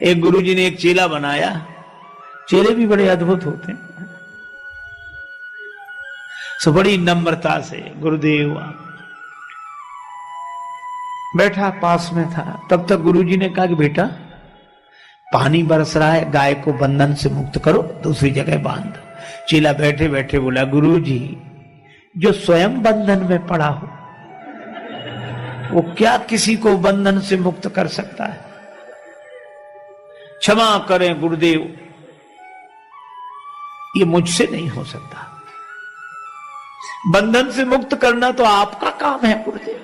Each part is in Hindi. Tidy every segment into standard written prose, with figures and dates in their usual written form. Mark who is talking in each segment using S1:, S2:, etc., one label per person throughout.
S1: एक गुरुजी ने एक चेला बनाया। चेले भी बड़े अद्भुत होते हैं। सो बड़ी नम्रता से गुरुदेव बैठा पास में था। तब तक गुरुजी ने कहा कि बेटा पानी बरस रहा है, गाय को बंधन से मुक्त करो, दूसरी जगह बांध। चेला बैठे बैठे बोला, गुरुजी जो स्वयं बंधन में पड़ा हो वो क्या किसी को बंधन से मुक्त कर सकता है? क्षमा करें गुरुदेव, ये मुझसे नहीं हो सकता। बंधन से मुक्त करना तो आपका काम है गुरुदेव।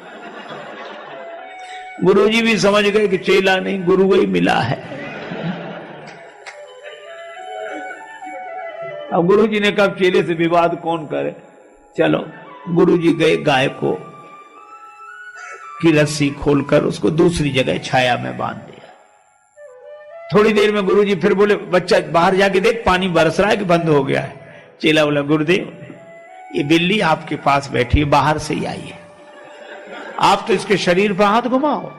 S1: गुरुजी भी समझ गए कि चेला नहीं गुरु ही मिला है। अब गुरुजी ने कहा चेले से विवाद कौन करे, चलो। गुरुजी गए, गाय को की रस्सी खोलकर उसको दूसरी जगह छाया में बांध दिया। थोड़ी देर में गुरुजी फिर बोले, बच्चा बाहर जाके देख पानी बरस रहा है कि बंद हो गया है। चेला बोला, गुरुदेव ये बिल्ली आपके पास बैठी है, बाहर से ही आई है। आप तो इसके शरीर पर हाथ घुमाओ,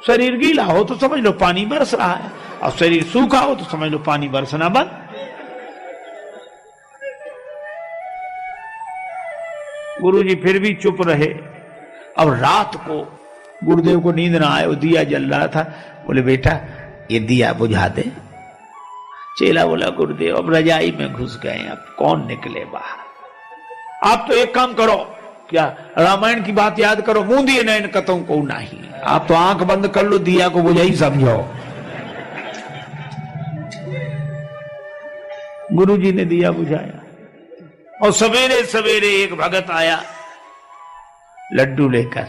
S1: शरीर गीला हो तो समझ लो पानी बरस रहा है, और शरीर सूखा हो तो समझ लो पानी बरसना बंद। गुरुजी फिर भी चुप रहे। अब रात को गुरुदेव को नींद ना आए, वो दिया जल रहा था। बोले, बेटा ये दिया बुझा दे। चेला बोला, गुरुदेव अब रजाई में घुस गए, अब कौन निकले बाहर। आप तो एक काम करो, क्या रामायण की बात याद करो, मुंह दिए नैन कतों को नहीं। आप तो आंख बंद कर लो, दिया को बुझा ही समझो। गुरुजी ने दिया बुझाया और सवेरे सवेरे एक भगत आया लड्डू लेकर,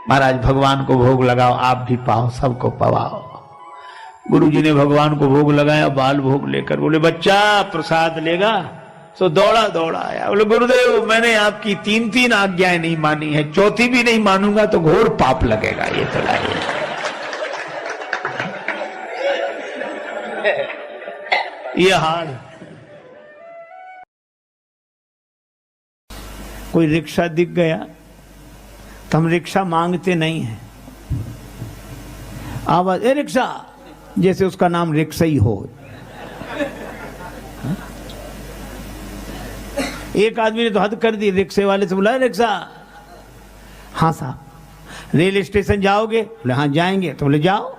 S1: महाराज भगवान को भोग लगाओ, आप भी पाओ, सबको पवाओ। गुरुजी ने भगवान को भोग लगाया, बाल भोग लेकर बोले, बच्चा प्रसाद लेगा? सो दौड़ा दौड़ा आया। बोले, गुरुदेव मैंने आपकी तीन तीन आज्ञाएं नहीं मानी है, चौथी भी नहीं मानूंगा तो घोर पाप लगेगा। ये तो लाइए ये हाल। कोई रिक्शा दिख गया तो हम रिक्शा मांगते नहीं है, आवाज ए रिक्शा, जैसे उसका नाम रिक्शा ही हो। एक आदमी ने तो हद कर दी, रिक्शे वाले से बोला, रिक्शा? हाँ साहब। रेल स्टेशन जाओगे? बोले हाँ जाएंगे। तो बोले जाओ।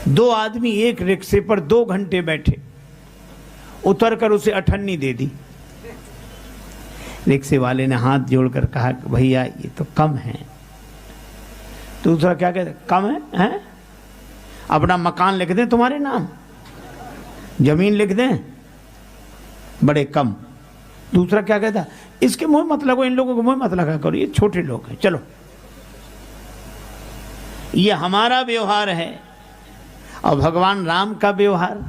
S1: दो आदमी एक रिक्शे पर 2 घंटे बैठे, उतरकर उसे अठन्नी दे दी। रिक्शे वाले ने हाथ जोड़कर कहा, भैया ये तो कम है। दूसरा क्या कहते, कम है? अपना मकान लिख दें तुम्हारे नाम, जमीन लिख दें, बड़े कम। दूसरा क्या कहता, इसके मुंह मत लगो, इन लोगों को मुंह मत लगा करो, ये छोटे लोग हैं, चलो। ये हमारा व्यवहार है और भगवान राम का व्यवहार।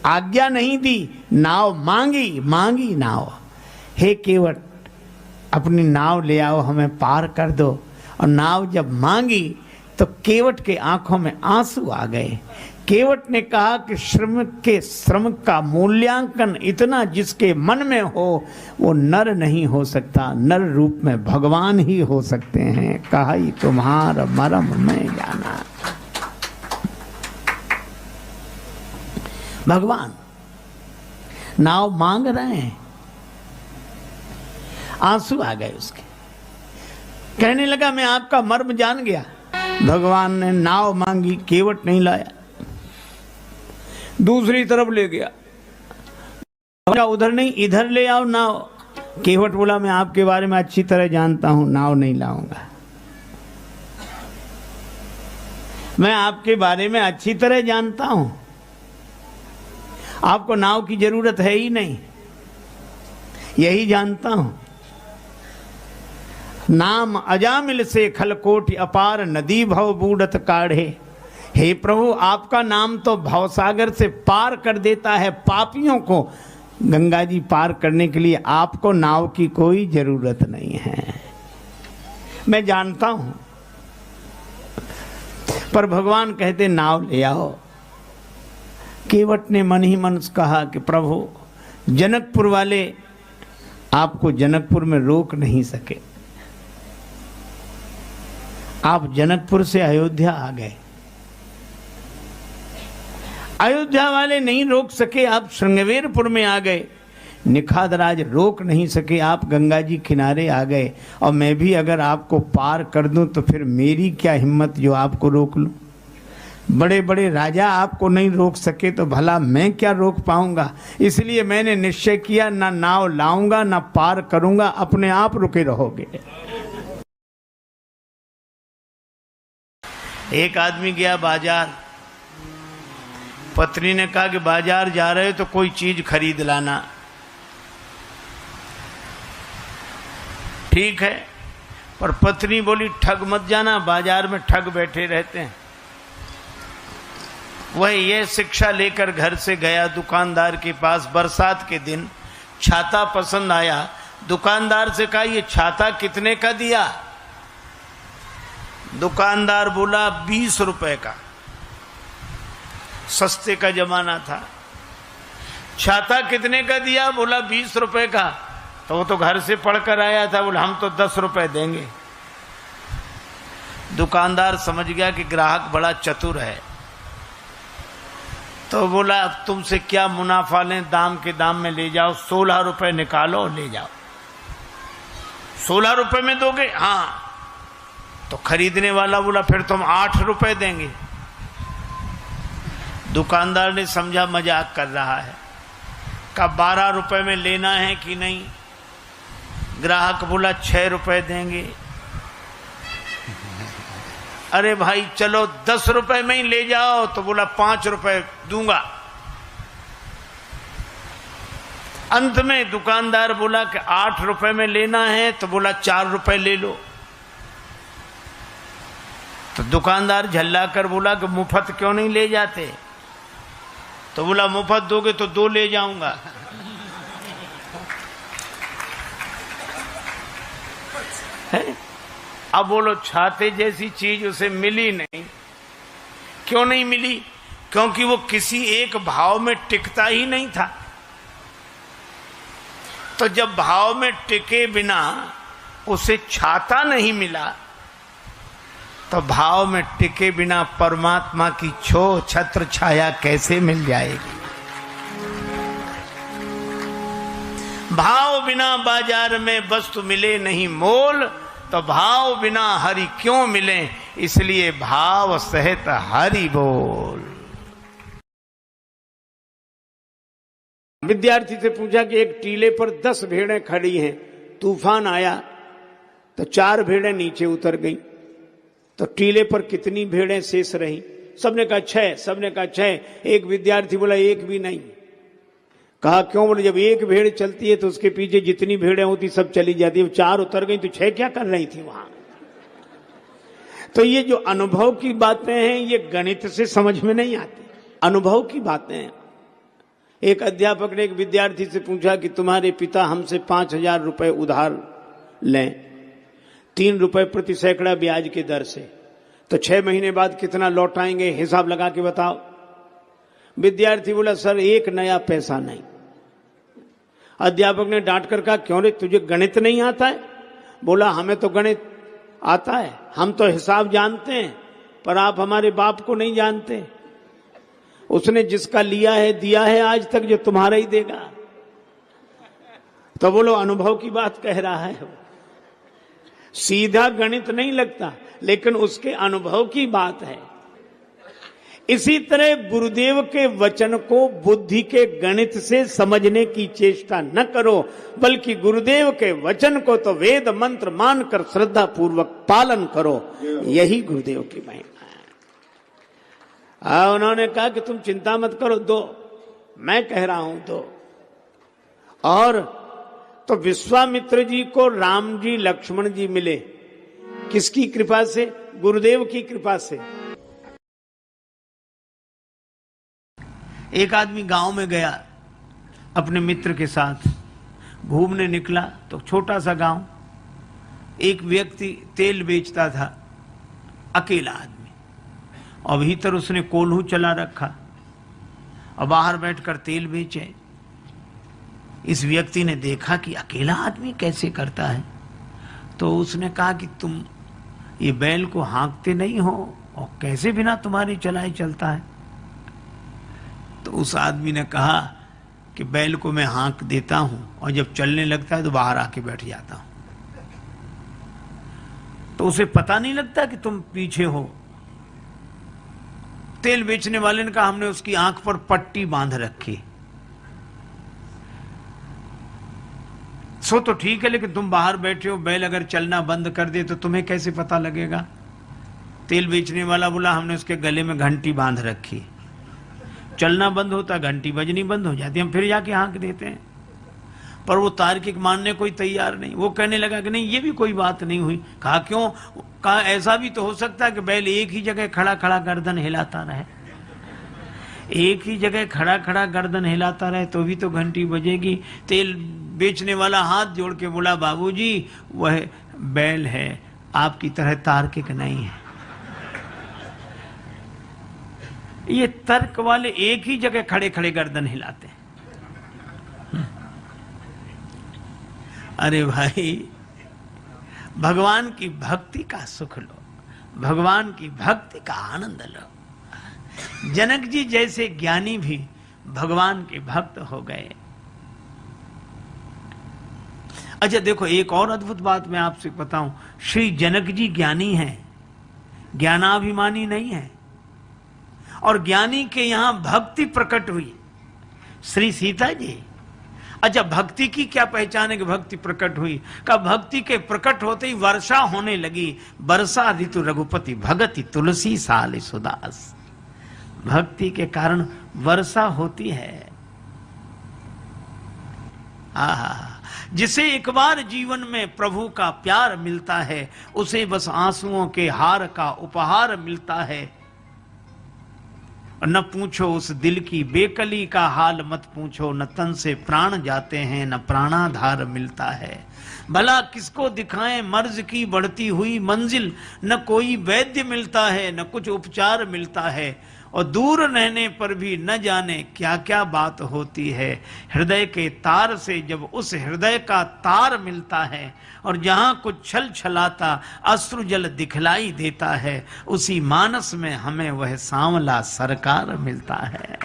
S1: आज्ञा नहीं दी, नाव मांगी, मांगी नाव। हे केवट अपनी नाव ले आओ, हमें पार कर दो। और नाव जब मांगी तो केवट के आंखों में आंसू आ गए। केवट ने कहा कि श्रम का मूल्यांकन इतना जिसके मन में हो वो नर नहीं हो सकता, नर रूप में भगवान ही हो सकते हैं। कहा ही तुम्हारा मरम मैं जाना। भगवान नाव मांग रहे हैं, आंसू आ गए उसके। कहने लगा मैं आपका मर्म जान गया। भगवान ने नाव मांगी, केवट नहीं लाया, दूसरी तरफ ले गया। उधर नहीं, इधर ले आओ नाव। केवट बोला मैं आपके बारे में अच्छी तरह जानता हूं, नाव नहीं लाऊंगा। मैं आपके बारे में अच्छी तरह जानता हूं, आपको नाव की जरूरत है ही नहीं, यही जानता हूं। नाम अजामिल से खलकोट अपार नदी भव बूढ़त काढ़े। हे प्रभु आपका नाम तो भवसागर से पार कर देता है पापियों को। गंगा जी पार करने के लिए आपको नाव की कोई जरूरत नहीं है, मैं जानता हूं। पर भगवान कहते नाव ले आओ। केवट ने मन ही मन कहा कि प्रभु जनकपुर वाले आपको जनकपुर में रोक नहीं सके, आप जनकपुर से अयोध्या आ गए, अयोध्या वाले नहीं रोक सके, आप श्रृंगवेरपुर में आ गए, निखादराज रोक नहीं सके, आप गंगा जी किनारे आ गए, और मैं भी अगर आपको पार कर दूं तो फिर मेरी क्या हिम्मत जो आपको रोक लूं। बड़े बड़े राजा आपको नहीं रोक सके तो भला मैं क्या रोक पाऊंगा। इसलिए मैंने निश्चय किया, ना नाव लाऊंगा ना पार करूंगा, अपने आप रुके रहोगे। एक आदमी गया बाजार, पत्नी ने कहा कि बाजार जा रहे तो कोई चीज खरीद लाना। ठीक है, पर पत्नी बोली ठग मत जाना, बाजार में ठग बैठे रहते हैं। वह ये शिक्षा लेकर घर से गया दुकानदार के पास। बरसात के दिन छाता पसंद आया, दुकानदार से कहा ये छाता कितने का दिया? दुकानदार बोला 20 रुपए का, सस्ते का जमाना था। छाता कितने का दिया? बोला 20 रुपए का। तो वो तो घर से पढ़कर आया था, बोला हम तो 10 रुपए देंगे। दुकानदार समझ गया कि ग्राहक बड़ा चतुर है, तो बोला अब तुमसे क्या मुनाफा लें, दाम के दाम में ले जाओ, 16 रुपए निकालो और ले जाओ। 16 रुपए में दोगे? हाँ। तो खरीदने वाला बोला फिर तुम 8 रुपए देंगे। दुकानदार ने समझा मजाक कर रहा है, कहा 12 रुपए में लेना है कि नहीं? ग्राहक बोला 6 रुपए देंगे। अरे भाई चलो 10 रुपए में ही ले जाओ, तो बोला 5 रुपए दूंगा। अंत में दुकानदार बोला कि 8 रुपए में लेना है, तो बोला 4 रुपए ले लो। तो दुकानदार झल्ला कर बोला कि मुफ्त क्यों नहीं ले जाते? तो बोला मुफ्त दोगे तो 2 ले जाऊंगा। है? अब बोलो छाते जैसी चीज उसे मिली नहीं। क्यों नहीं मिली? क्योंकि वो किसी एक भाव में टिकता ही नहीं था। तो जब भाव में टिके बिना उसे छाता नहीं मिला, तो भाव में टिके बिना परमात्मा की छत्र छाया कैसे मिल जाएगी? भाव बिना बाजार में वस्तु मिले नहीं मोल, तो भाव बिना हरि क्यों मिले, इसलिए भाव सहित हरि बोल। विद्यार्थी से पूछा कि एक टीले पर 10 भेड़ें खड़ी हैं, तूफान आया तो 4 भेड़ें नीचे उतर गईं, तो टीले पर कितनी भेड़ें शेष रहीं? सबने कहा 6, सबने कहा 6। एक विद्यार्थी बोला एक भी नहीं। कहा क्यों? बोले जब एक भेड़ चलती है तो उसके पीछे जितनी भेड़ें होती सब चली जाती है, 4 उतर गई तो 6 क्या कर रही थी वहां? तो ये जो अनुभव की बातें हैं ये गणित से समझ में नहीं आती, अनुभव की बातें हैं। एक अध्यापक ने एक विद्यार्थी से पूछा कि तुम्हारे पिता हमसे 5,000 रुपए उधार लें 3 रुपए प्रति सैकड़ा ब्याज की दर से, तो 6 महीने बाद कितना लौटाएंगे, हिसाब लगा के बताओ। विद्यार्थी बोला सर 1 नया पैसा नहीं। अध्यापक ने डांट कर कहा क्यों रे, तुझे गणित नहीं आता है? बोला हमें तो गणित आता है, हम तो हिसाब जानते हैं, पर आप हमारे बाप को नहीं जानते। उसने जिसका लिया है दिया है आज तक, जो तुम्हारा ही देगा। तो बोलो अनुभव की बात कह रहा है। सीधा गणित नहीं लगता, लेकिन उसके अनुभव की बात है। इसी तरह गुरुदेव के वचन को बुद्धि के गणित से समझने की चेष्टा न करो, बल्कि गुरुदेव के वचन को तो वेद मंत्र मानकर श्रद्धा पूर्वक पालन करो। यही गुरुदेव की महिमा है। उन्होंने कहा कि तुम चिंता मत करो, दो, मैं कह रहा हूं दो। और तो विश्वामित्र जी को राम जी लक्ष्मण जी मिले, किसकी कृपा से? गुरुदेव की कृपा से। एक आदमी गांव में गया अपने मित्र के साथ, घूमने निकला तो छोटा सा गांव, एक व्यक्ति तेल बेचता था, अकेला आदमी, और भीतर उसने कोल्हू चला रखा और बाहर बैठकर तेल बेचे। इस व्यक्ति ने देखा कि अकेला आदमी कैसे करता है, तो उसने कहा कि तुम ये बैल को हाँकते नहीं हो और कैसे बिना तुम्हारे चलाए चलता है? तो उस आदमी ने कहा कि बैल को मैं हाँक देता हूं और जब चलने लगता है तो बाहर आके बैठ जाता हूं, तो उसे पता नहीं लगता कि तुम पीछे हो। तेल बेचने वाले ने कहा हमने उसकी आंख पर पट्टी बांध रखी। सो तो ठीक है, लेकिन तुम बाहर बैठे हो, बैल अगर चलना बंद कर दे तो तुम्हें कैसे पता लगेगा? तेल बेचने वाला बोला हमने उसके गले में घंटी बांध रखी, चलना बंद होता घंटी बजनी बंद हो जाती, हम फिर जाके हाँक देते हैं। पर वो तार्किक मानने कोई तैयार नहीं। वो कहने लगा कि नहीं ये भी कोई बात नहीं हुई। कहा क्यों? कहा ऐसा भी तो हो सकता है कि बैल एक ही जगह खड़ा खड़ा गर्दन हिलाता रहे, एक ही जगह खड़ा खड़ा गर्दन हिलाता रहे तो भी तो घंटी बजेगी। तेल बेचने वाला हाथ जोड़ के बोला बाबूजी वह बैल है, आपकी तरह तार्किक नहीं है। ये तर्क वाले एक ही जगह खड़े खड़े गर्दन हिलाते हैं। अरे भाई, भगवान की भक्ति का सुख लो, भगवान की भक्ति का आनंद लो। जनक जी जैसे ज्ञानी भी भगवान के भक्त हो गए। अच्छा देखो, एक और अद्भुत बात मैं आपसे बताऊं। श्री जनक जी ज्ञानी हैं, ज्ञानाभिमानी नहीं है, और ज्ञानी के यहां भक्ति प्रकट हुई। श्री सीता जी, अच्छा भक्ति की क्या पहचान है कि भक्ति प्रकट हुई? का भक्ति के प्रकट होते ही वर्षा होने लगी। वर्षा ऋतु रघुपति भगति तुलसी साल सुदास। भक्ति के कारण वर्षा होती है। आहा, जिसे एक बार जीवन में प्रभु का प्यार मिलता है उसे बस आंसुओं के हार का उपहार मिलता है। न पूछो उस दिल की बेकली का हाल मत पूछो, न तन से प्राण जाते हैं न प्राणाधार मिलता है। भला किसको दिखाएं मर्ज की बढ़ती हुई मंजिल, न कोई वैद्य मिलता है न कुछ उपचार मिलता है, और दूर रहने पर भी न जाने क्या क्या बात होती है। हृदय के तार से जब उस हृदय का तार मिलता है और जहां कुछ छल छलाता अश्रु जल दिखलाई देता है, उसी मानस में हमें वह सांवला सरकार मिलता है।